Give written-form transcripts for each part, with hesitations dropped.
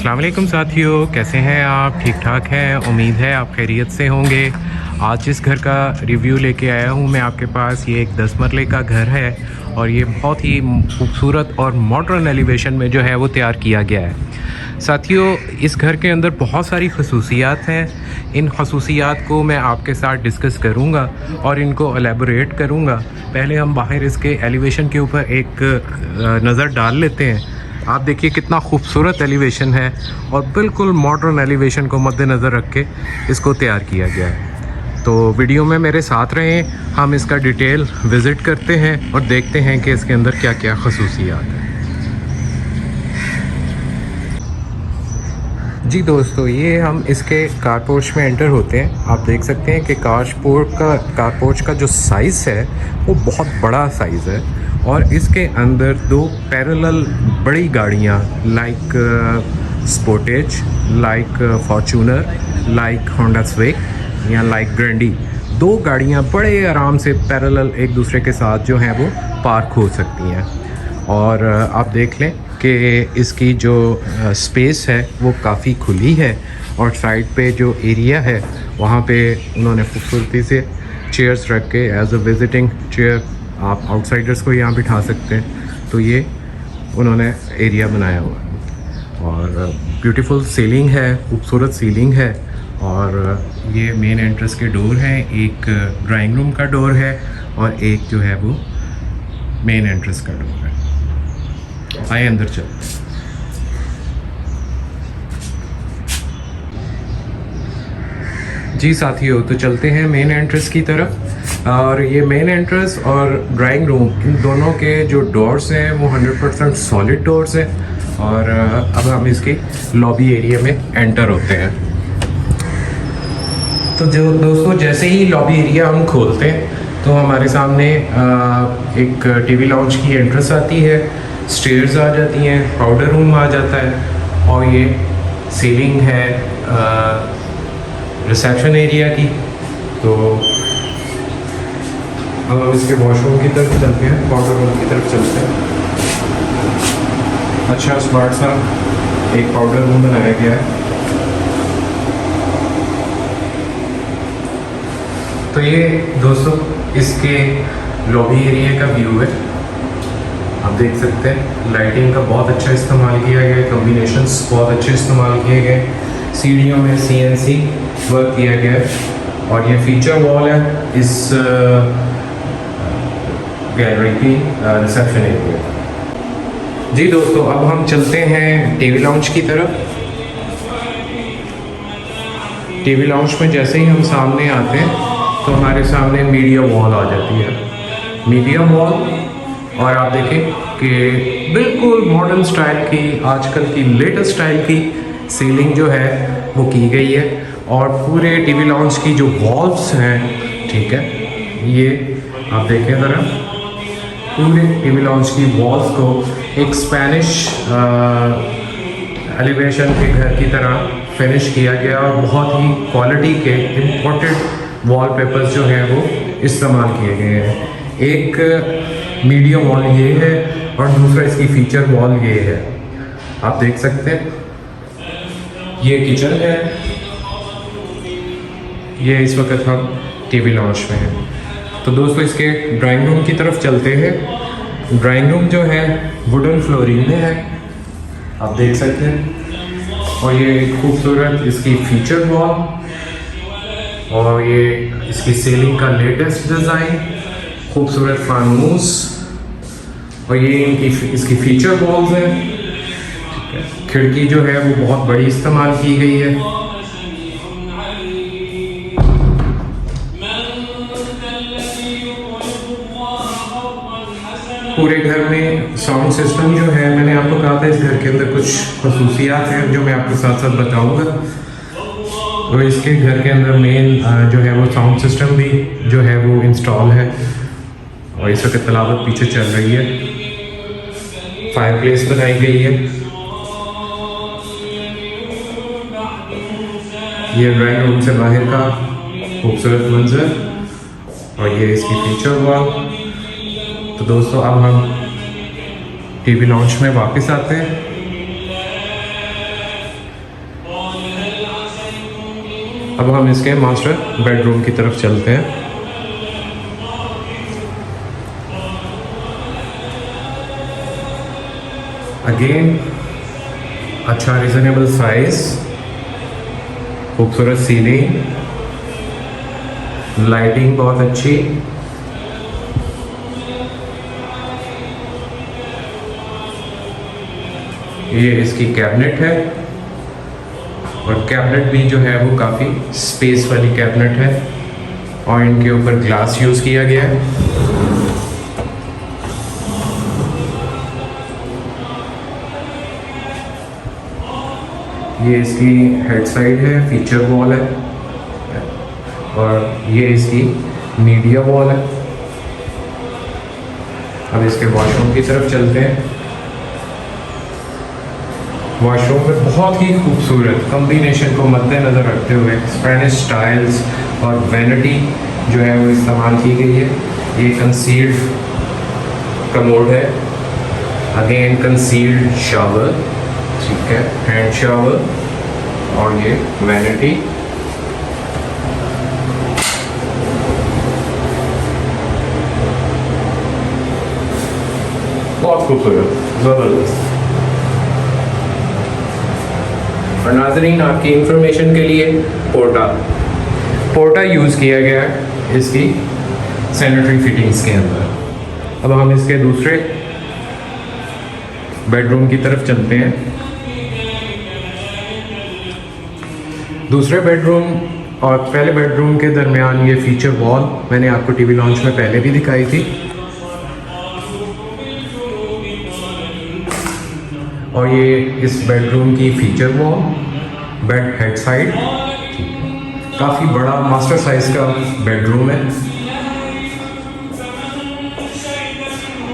अस्सलाम वालेकुम साथियों, कैसे हैं आप? ठीक ठाक हैं, उम्मीद है आप खैरियत से होंगे। आज जिस घर का रिव्यू लेके आया हूँ मैं आपके पास, ये एक 10 मरले का घर है और ये बहुत ही खूबसूरत और मॉडर्न एलिवेशन में जो है वो तैयार किया गया है। साथियों, इस घर के अंदर बहुत सारी खसूसियात हैं। इन खसूसियात को मैं आपके साथ डिस्कस करूंगा और इनको एलेबोरेट करूंगा। पहले हम बाहर इसके एलिवेशन के ऊपर एक नज़र डाल लेते हैं। आप देखिए कितना खूबसूरत एलिवेशन है और बिल्कुल मॉडर्न एलिवेशन को मद्देनज़र रख के इसको तैयार किया गया है। तो वीडियो में मेरे साथ रहें, हम इसका डिटेल विज़िट करते हैं और देखते हैं कि इसके अंदर क्या क्या खसूसियात हैं। जी दोस्तों, ये हम इसके कारपोर्च में एंटर होते हैं। आप देख सकते हैं कि कारपोर्च का जो साइज़ है वो बहुत बड़ा साइज़ है और इसके अंदर दो पैरेलल बड़ी गाड़ियाँ like Sportage, like Fortuner, like Honda स्विक या लाइक ग्रैंडी, दो गाड़ियाँ बड़े आराम से पैरेलल एक दूसरे के साथ जो हैं वो पार्क हो सकती हैं। और आप देख लें कि इसकी जो स्पेस है वो काफ़ी खुली है और साइड पे जो एरिया है वहाँ पे उन्होंने खूबसूरती से चेयर्स रख के एज अ विज़िटिंग चेयर आप आउटसाइडर्स को यहाँ बिठा सकते हैं। तो ये उन्होंने एरिया बनाया हुआ है और ब्यूटीफुल सीलिंग है, खूबसूरत सीलिंग है। और ये मेन एंट्रेंस के डोर हैं, एक ड्राइंग रूम का डोर है और एक जो है वो मेन एंट्रेंस का डोर है। आइए अंदर चलते हैं। जी साथियों, तो चलते हैं मेन एंट्रेंस की तरफ। और ये मेन एंट्रेंस और ड्राइंग रूम, इन दोनों के जो डोर्स हैं वो 100% सॉलिड डोर्स हैं। और अब हम इसके लॉबी एरिया में एंटर होते हैं। तो जो दोस्तों, जैसे ही लॉबी एरिया हम खोलते हैं तो हमारे सामने एक टीवी लाउंज की एंट्रेंस आती है, स्टेयर्स आ जाती हैं, पाउडर रूम आ जाता है और ये सीलिंग है रिसेप्शन एरिया की। तो अब हम इसके वॉशरूम की तरफ चलते हैं, पाउडर रूम की तरफ चलते हैं। अच्छा स्मार्ट सा एक पाउडर रूम बनाया गया है। तो ये दोस्तों इसके लॉबी एरिया का व्यू है। आप देख सकते हैं लाइटिंग का बहुत अच्छा इस्तेमाल किया गया है, कॉम्बिनेशंस बहुत अच्छे इस्तेमाल किए गए, सीढ़ियों में CNC वर्क किया गया है। और ये फीचर वॉल है इस गैलरी की रिसेप्शन एरिया। जी दोस्तों, अब हम चलते हैं टीवी लाउंज की तरफ। टीवी लाउंज में जैसे ही हम सामने आते हैं तो हमारे सामने मीडिया वॉल आ जाती है, मीडिया वॉल। और आप देखें कि बिल्कुल मॉडर्न स्टाइल की, आजकल की लेटेस्ट स्टाइल की सीलिंग जो है वो की गई है। और पूरे टीवी लाउंज की जो वॉल्स हैं, ठीक है, ये आप देखें ज़रा, पूरे टीवी लाउंज की वॉल्स को एक स्पेनिश एलिवेशन के घर की तरह फिनिश किया गया और बहुत ही क्वालिटी के इम्पोर्टेड वॉलपेपर्स जो हैं वो इस्तेमाल किए गए हैं। एक मीडिया वॉल ये है और दूसरा इसकी फीचर वॉल ये है। आप देख सकते हैं ये किचन है। ये इस वक्त हम टीवी लाउंज में हैं। तो दोस्तों, इसके ड्राइंग रूम की तरफ चलते हैं। ड्राइंग रूम जो है वुडन फ्लोरिंग में है, आप देख सकते हैं। और ये खूबसूरत इसकी फीचर वॉल और ये इसकी सीलिंग का लेटेस्ट डिज़ाइन, खूबसूरत फानूस और ये इसकी फीचर वॉल्स हैं। खिड़की जो है वो बहुत बड़ी इस्तेमाल की गई है। पूरे घर में साउंड सिस्टम जो है, मैंने आपको कहा था इस घर के अंदर कुछ खसूसियात हैं जो मैं आपको साथ साथ बताऊंगा। तो इसके घर के अंदर मेन जो है वो साउंड सिस्टम भी जो है वो इंस्टॉल है और इस वक्त तलावत पीछे चल रही है। फायरप्लेस बनाई गई है। ये ड्राइंग रूम से बाहर का खूबसूरत मंजर और ये इसकी फीचर वॉल। तो दोस्तों, अब हम टीवी लाउंज में वापस आते हैं। अब हम इसके मास्टर बेडरूम की तरफ चलते हैं। अगेन अच्छा रिजनेबल साइज, खूबसूरत सीलिंग, लाइटिंग बहुत अच्छी। ये इसकी कैबिनेट है और कैबिनेट भी जो है वो काफ़ी स्पेस वाली कैबिनेट है और इनके ऊपर ग्लास यूज़ किया गया है। ये इसकी हेड साइड है, फीचर वॉल है और ये इसकी मीडिया वॉल है। अब इसके वॉशरूम की तरफ चलते हैं। वॉशरूम में बहुत ही खूबसूरत कॉम्बिनेशन को मद्देनज़र रखते हुए स्पेनिश स्टाइल्स और वैनिटी जो है वो इस्तेमाल की गई है। ये कंसील्ड कमोड है, अगेन कंसील्ड शावर, ठीक है, हैंड शावर और ये वैनिटी। बहुत खूबसूरत, ज़बरदस्त। और नाज़रीन आपकी इंफॉर्मेशन के लिए पोर्टा यूज़ किया गया है इसकी सैनिटरी फिटिंग्स के अंदर। अब हम इसके दूसरे बेडरूम की तरफ चलते हैं। दूसरे बेडरूम और पहले बेडरूम के दरमियान ये फीचर वॉल मैंने आपको टीवी लॉन्च में पहले भी दिखाई थी और ये इस बेडरूम की feature wall, bed head side, काफ़ी बड़ा मास्टर साइज का बेडरूम है।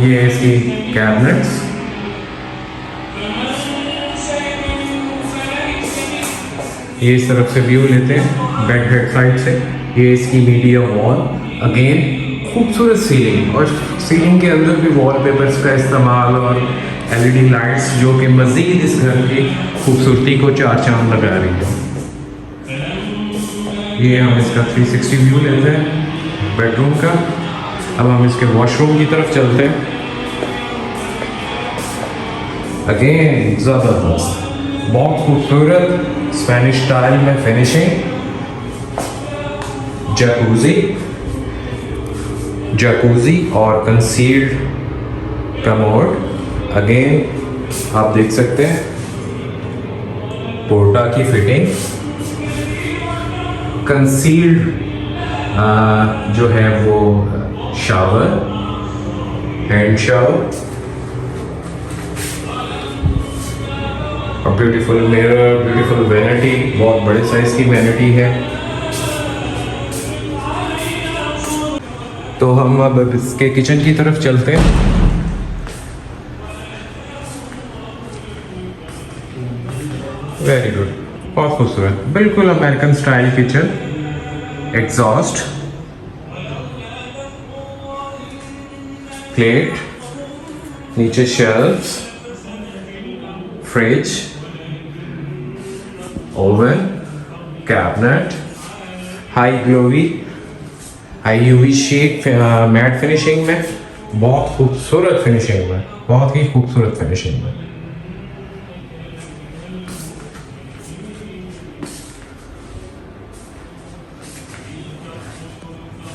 ये इसकी कैबिनेट्स, ये इस तरफ से व्यू लेते हैं बेड हेड साइड से। ये इसकी मीडिया वॉल, अगेन खूबसूरत सीलिंग और सीलिंग के अंदर भी वॉलपेपर्स का इस्तेमाल और एलईडी लाइट्स जो कि मज़ीद इस घर की खूबसूरती को चार चांद लगा रही है। ये हम इसका 360 व्यू लेते हैं बेडरूम का। अब हम इसके वॉशरूम की तरफ चलते हैं। अगेन ज़बरदस्त, बहुत खूबसूरत स्पेनिश स्टाइल में फिनिशिंग, जकूजी और कंसील्ड कमोड। अगेन आप देख सकते हैं पोर्टा की फिटिंग, कंसील्ड जो है वो शावर, हैंड शावर और ब्यूटीफुल मिरर, ब्यूटीफुल वैनिटी, बहुत बड़े साइज की वैनिटी है। तो हम अब इसके किचन की तरफ चलते हैं। वेरी गुड, बहुत खूबसूरत, बिल्कुल American style kitchen. Exhaust, plate, नीचे shelves, fridge, oven, cabinet, high UV shake matte finishing में, बहुत खूबसूरत फिनिशिंग में, बहुत ही खूबसूरत फिनिशिंग में।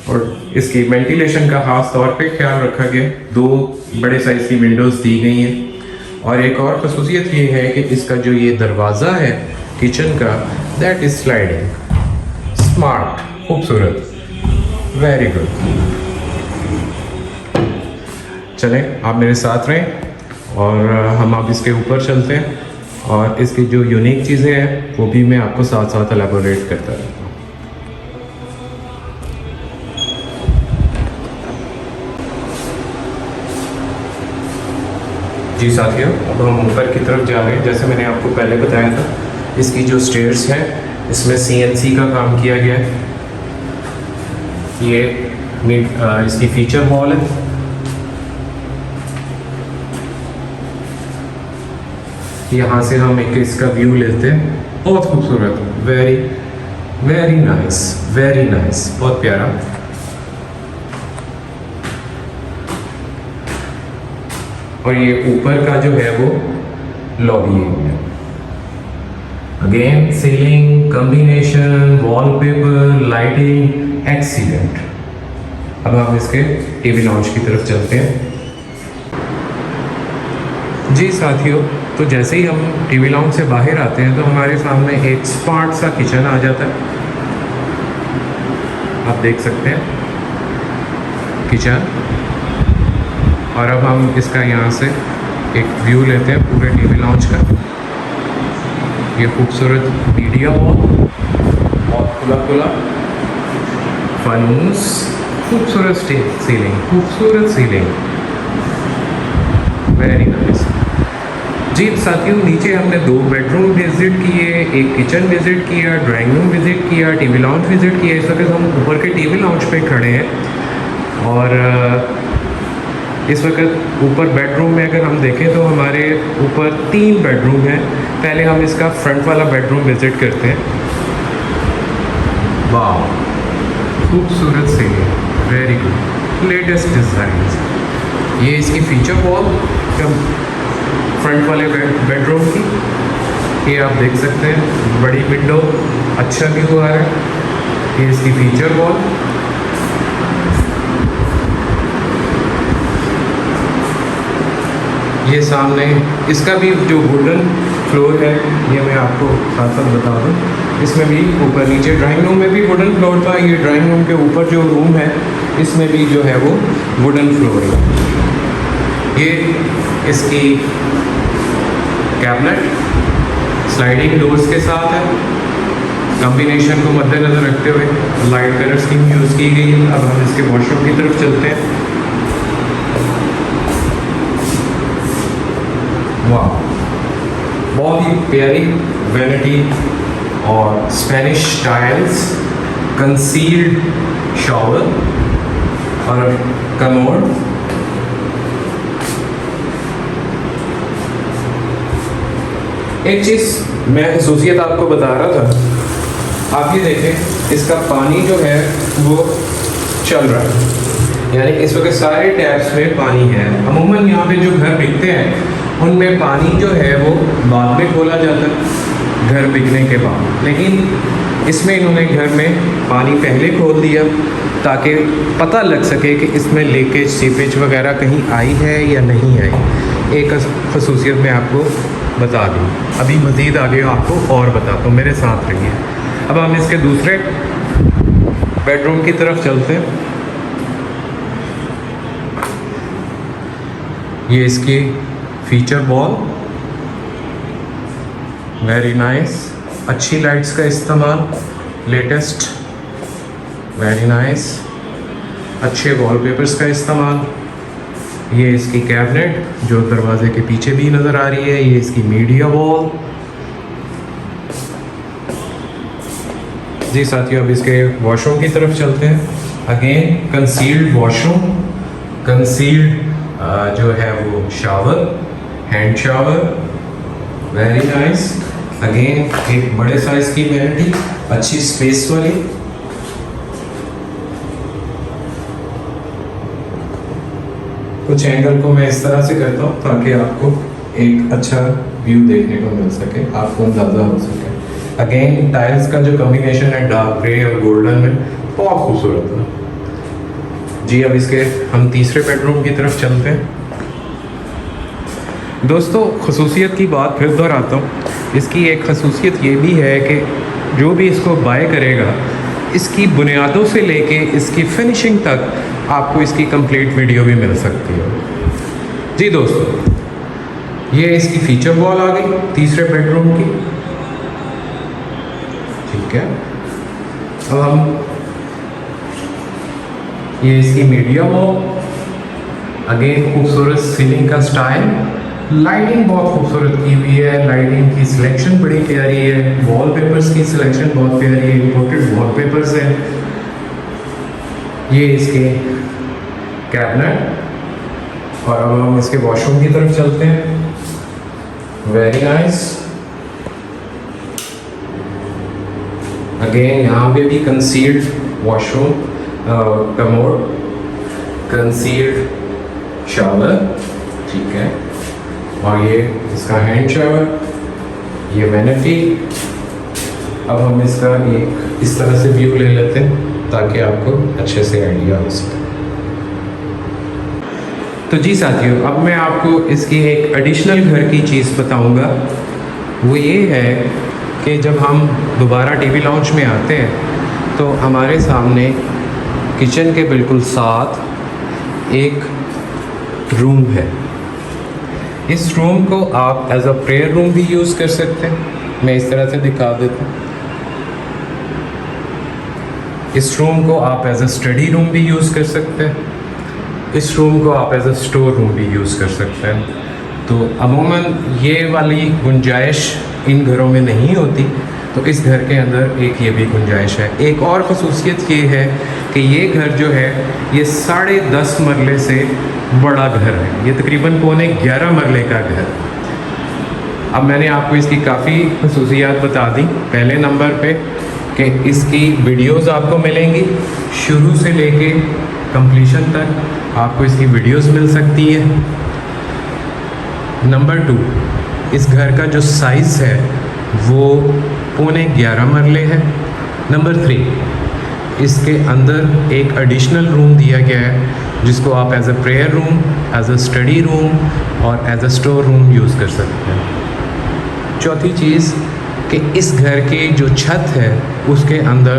और इसकी वेंटिलेशन का खास तौर पे ख्याल रखा गया, 2 बड़े साइज की विंडोज दी गई हैं। और एक और खसूसियत ये है कि इसका जो ये दरवाज़ा है किचन का, दैट इज स्लाइडिंग, स्मार्ट, खूबसूरत, वेरी गुड। चलें आप मेरे साथ रहें और हम अब इसके ऊपर चलते हैं और इसकी जो यूनिक चीज़ें हैं वो भी मैं आपको साथ साथ एलैबोरेट करता रहता हूँ। जी साथियों, अब हम ऊपर की तरफ जा रहे हैं। जैसे मैंने आपको पहले बताया था, इसकी जो स्टेयर्स हैं इसमें CNC का काम किया गया है। ये इसकी फीचर वॉल है। यहाँ से हम एक इसका व्यू लेते हैं, बहुत खूबसूरत, वेरी वेरी नाइस, बहुत प्यारा। और ये ऊपर का जो है वो lobby area. Again ceiling, combination, wallpaper, lighting excellent. अब हम इसके टीवी लॉन्च की तरफ चलते हैं। जी साथियों, तो जैसे ही हम टीवी लॉन्च से बाहर आते हैं तो हमारे सामने एक स्मार्ट सा किचन आ जाता है। आप देख सकते हैं किचन। और अब हम इसका यहाँ से एक व्यू लेते हैं पूरे टीवी लॉन्च का। ये खूबसूरत मीडिया वॉल और खुला फनूस, खूबसूरत सीलिंग, वेरी नाइस। जी साथियों, नीचे हमने 2 बेडरूम विजिट किए, एक किचन विजिट किया, ड्राइंग रूम विजिट किया, टीवी लॉन्च विजिट किया। इस वक्त हम ऊपर के टीवी लॉन्च पे खड़े हैं। और इस वक्त ऊपर बेडरूम में अगर हम देखें तो हमारे ऊपर 3 बेडरूम हैं। पहले हम इसका फ्रंट वाला बेडरूम विजिट करते हैं। वाह, खूबसूरत से, वेरी गुड, लेटेस्ट डिज़ाइन। ये इसकी फीचर वॉल फ्रंट वाले बेडरूम की, ये आप देख सकते हैं, बड़ी विंडो, अच्छा व्यू आ रहा है। ये इसकी फीचर वॉल। ये सामने इसका भी जो वुडन फ्लोर है, ये मैं आपको साथ साथ बता दूँ, इसमें भी ऊपर नीचे ड्राइंग रूम में भी वुडन फ्लोर था। ये ड्राइंग रूम के ऊपर जो रूम है इसमें भी जो है वो वुडन फ्लोर है। ये इसकी कैबिनेट स्लाइडिंग डोर्स के साथ है। कॉम्बिनेशन को मद्देनज़र रखते हुए लाइट कलर स्कीम यूज़ की गई है। अब हम इसके वॉशरूम की तरफ चलते हैं। वाह, बहुत ही प्यारी वैनिटी और स्पेनिश टाइल्स, कंसील्ड शॉवर और कमोड। एक चीज़ मैं खसूसियत आपको बता रहा था, आप ये देखें, इसका पानी जो है वो चल रहा है, यानी इस वक्त सारे टैप्स में पानी है। अमूमन यहाँ पे जो घर बिकते हैं उनमें पानी जो है वो बाद में खोला जाता है घर बिकने के बाद, लेकिन इसमें इन्होंने घर में पानी पहले खोल दिया ताकि पता लग सके कि इसमें लीकेज, सीपेज वगैरह कहीं आई है या नहीं आई। एक खसूसियत मैं आपको बता दूँ, अभी मज़ीद आगे आपको और बताता हूँ, मेरे साथ रहिए। अब हम इसके दूसरे बेडरूम की तरफ चलते हैं। ये इसकी फीचर वॉल, वेरी नाइस, अच्छी लाइट्स का इस्तेमाल, लेटेस्ट, वेरी नाइस, अच्छे वॉलपेपर्स का इस्तेमाल। ये इसकी कैबिनेट जो दरवाजे के पीछे भी नज़र आ रही है। ये इसकी मीडिया वॉल। जी साथियों, अब इसके वॉशरूम की तरफ चलते हैं। अगेन कंसील्ड वॉशरूम, कंसील्ड जो है वो shower, hand shower, very nice. Again एक बड़े साइज की वैनिटी, अच्छी स्पेस वाली। कुछ एंगल को मैं इस तरह से करता हूँ ताकि आपको एक अच्छा व्यू देखने को मिल सके, आपको अंदाज़ा हो सके। अगेन टाइल्स का जो कॉम्बिनेशन है डार्क ग्रे और गोल्डन में, बहुत खूबसूरत है। जी अब इसके हम तीसरे बेडरूम की तरफ चलते हैं। दोस्तों, खसूसियत की बात फिर दोहराता हूँ। इसकी एक खसूसियत ये भी है कि जो भी इसको बाय करेगा, इसकी बुनियादों से लेके इसकी फिनिशिंग तक आपको इसकी कंप्लीट वीडियो भी मिल सकती है। जी दोस्तों, ये इसकी फीचर वॉल आ गई तीसरे बेडरूम की। ठीक है, अब हम ये इसकी मीडिया वॉल, अगेन खूबसूरत सीलिंग का स्टाइल, लाइटिंग बहुत खूबसूरत की हुई है। लाइटिंग की सिलेक्शन बड़ी प्यारी है, वॉलपेपर्स की सिलेक्शन बहुत प्यारी है, इंपोर्टेड वॉलपेपर्स हैं। ये इसके कैबिनेट। और अब हम इसके वॉशरूम की तरफ चलते हैं। Very nice. अगेन यहाँ पे भी concealed washroom, commode, concealed shower, ठीक है। और ये इसका हैंड शावर, ये वैनिटी। अब हम इसका एक इस तरह से व्यू ले लेते हैं ताकि आपको अच्छे से आइडिया हो सके। तो जी साथियों, अब मैं आपको इसकी एक एडिशनल घर की चीज़ बताऊंगा। वो ये है कि जब हम दोबारा टीवी लॉन्च में आते हैं तो हमारे सामने किचन के बिल्कुल साथ एक रूम है। इस रूम को आप एज अ प्रेयर रूम भी यूज़ कर सकते हैं। मैं इस तरह से दिखा देता हूँ। इस रूम को आप एज अ स्टडी रूम भी यूज़ कर सकते हैं। इस रूम को आप एज अ स्टोर रूम भी यूज़ कर सकते हैं। तो अमूमन ये वाली गुंजाइश इन घरों में नहीं होती, तो इस घर के अंदर एक ये भी गुंजाइश है। एक और ख़ुसूसियत ये है कि ये घर जो है ये 10.5 मरले से बड़ा घर है। ये तकरीबन 11.25 मरले का घर। अब मैंने आपको इसकी काफ़ी खसूसियात बता दी। पहले नंबर पे कि इसकी वीडियोस आपको मिलेंगी, शुरू से लेके कंप्लीशन तक आपको इसकी वीडियोस मिल सकती है। नंबर 2, इस घर का जो साइज़ है वो 11.25 मरले है। नंबर 3, इसके अंदर एक एडिशनल रूम दिया गया है जिसको आप as a prayer room, as a study room और as a store room use कर सकते हैं। चौथी चीज़ कि इस घर की जो छत है उसके अंदर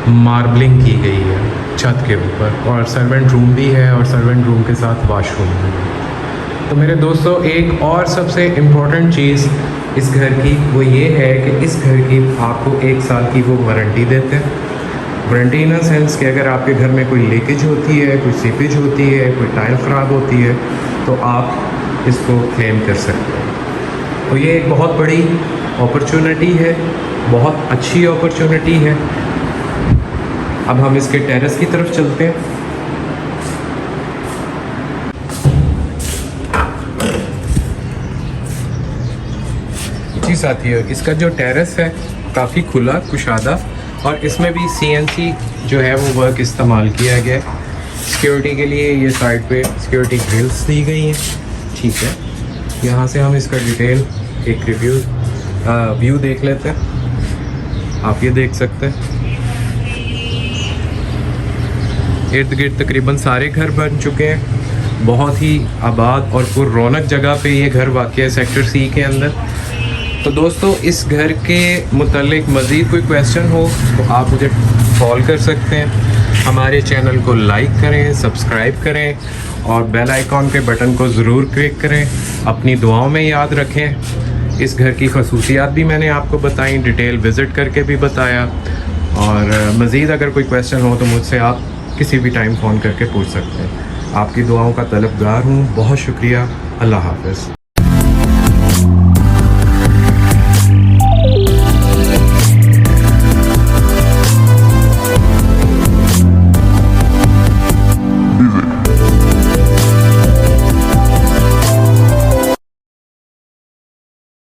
मार्बलिंग की गई है छत के ऊपर, और सर्वेंट रूम भी है और सर्वेंट रूम के साथ वाशरूम भी है। तो मेरे दोस्तों, एक और सबसे इम्पोर्टेंट चीज़ इस घर की वो ये है कि इस घर की आपको 1 साल की वो वारंटी देते हैं। वारंटी इन द सेंस कि अगर आपके घर में कोई लीकेज होती है, कोई सीपेज होती है, कोई टाइल ख़राब होती है तो आप इसको क्लेम कर सकते हैं। तो ये एक बहुत बड़ी अपॉर्चुनिटी है, बहुत अच्छी अपॉर्चुनिटी है। अब हम इसके टेरेस की तरफ चलते हैं। जी साथियों, इसका जो टेरेस है काफ़ी खुला कुशादा, और इसमें भी CNC जो है वो वर्क इस्तेमाल किया गया है। सिक्योरिटी के लिए ये साइड पे सिक्योरिटी ग्रिल्स दी गई हैं, ठीक है। यहाँ से हम इसका डिटेल एक व्यू देख लेते हैं। आप ये देख सकते हैं इर्द गिर्द तकरीबन सारे घर बन चुके हैं। बहुत ही आबाद और पुररौनक जगह पे ये घर वाक़ है सेक्टर C के अंदर। तो दोस्तों, इस घर के मुतालिक मज़ीद कोई क्वेश्चन हो तो आप मुझे कॉल कर सकते हैं। हमारे चैनल को लाइक करें, सब्सक्राइब करें और बेल आइकॉन के बटन को ज़रूर क्लिक करें। अपनी दुआओं में याद रखें। इस घर की खसूसियात भी मैंने आपको बताई, डिटेल विज़िट करके भी बताया। और मज़ीद अगर कोई क्वेश्चन हो तो मुझसे आप किसी भी टाइम फ़ोन करके पूछ सकते हैं। आपकी दुआओं का तलबगार हूँ। बहुत शुक्रिया। अल्लाह हाफ़िज़।